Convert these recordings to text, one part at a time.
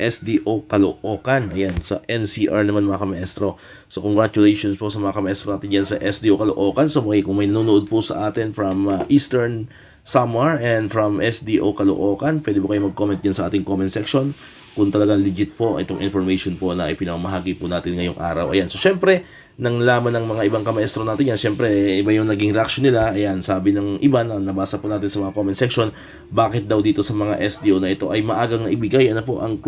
SDO Caloocan. Ayan, sa NCR naman mga kamaestro. So congratulations po sa mga kamaestro natin dyan sa SDO Caloocan. So kung may nanonood po sa atin from Eastern Samar and from SDO Caloocan, pwede po kayo mag-comment dyan sa ating comment section kung talagang legit po itong information po na ipinamahagi po natin ngayong araw. Ayan, so syempre, nang laman ng mga ibang kamaestro natin yan, syempre, iba yung naging reaction nila. Ayan, sabi ng iba na nabasa po natin sa mga comment section, bakit daw dito sa mga SDO na ito ay maagang ibigay po ang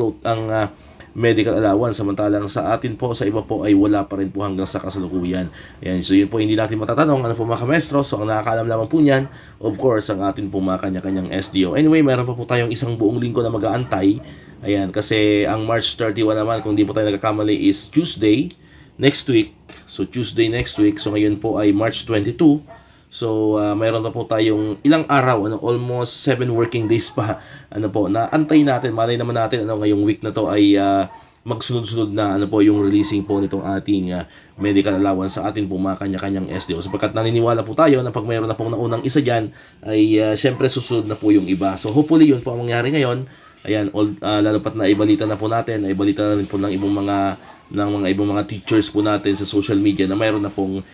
medical allowance, samantalang sa atin po, sa iba po ay wala pa rin po hanggang sa kasalukuyan. Ayan, so yun po hindi natin matatanong, ano po mga kamaestro. So ang nakakaalam lamang po niyan, of course, ang atin po mga kanya-kanyang SDO. Anyway, meron pa po tayong isang buong linggo na mag-aantay. Ayan, kasi ang March 31 naman, kung di po tayo nagkakamali, is Tuesday next week. So Tuesday next week. So ngayon po ay March 22. So mayroon na po tayong ilang araw, almost 7 working days pa, na antay natin. Malay naman natin ngayong week na to ay magsunod-sunod na yung releasing po nitong ating medical allowance sa atin po mga kanya-kanyang SDO. Sapagkat naniniwala po tayo na pag mayroon na pong naunang isa dyan, ay syempre susunod na po yung iba. So hopefully yun po ang mangyari ngayon. Ayan, lalo pat na ibalita na po natin, ibalita na rin po ng ibang mga teachers po natin sa social media na mayroon na pong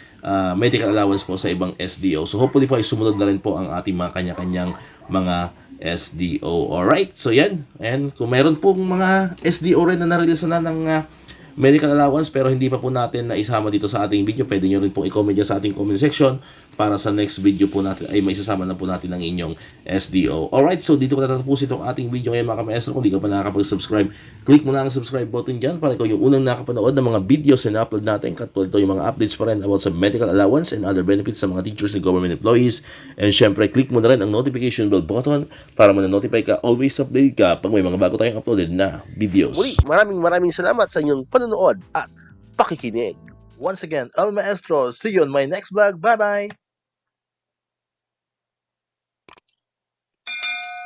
medical allowance po sa ibang SDO. So hopefully po ay sumunod na rin po ang ating mga kanya-kanyang mga SDO. Alright, so yan. And kung mayroon pong mga SDO rin na na-release na ng medical allowance pero hindi pa po natin na isama dito sa ating video, pwede nyo rin pong i-comment dyan sa ating comment section para sa next video po natin ay may isasama na po natin ang inyong SDO. Alright, so dito ko natatapos itong ating video ngayon mga kamaestro. Kung di ka pa nakakapag-subscribe, click mo na ang subscribe button dyan para ikaw yung unang nakapanood ng mga videos na upload natin. Katulad ito yung mga updates pa rin about sa medical allowance and other benefits sa mga teachers and government employees. And syempre, click mo na rin ang notification bell button para ma-notify ka, always update ka pag may mga bago tayong uploaded na videos. Muli, maraming salamat sa inyong panonood at pakikinig. Once again, El Maestro. See you on my next vlog. Bye-bye!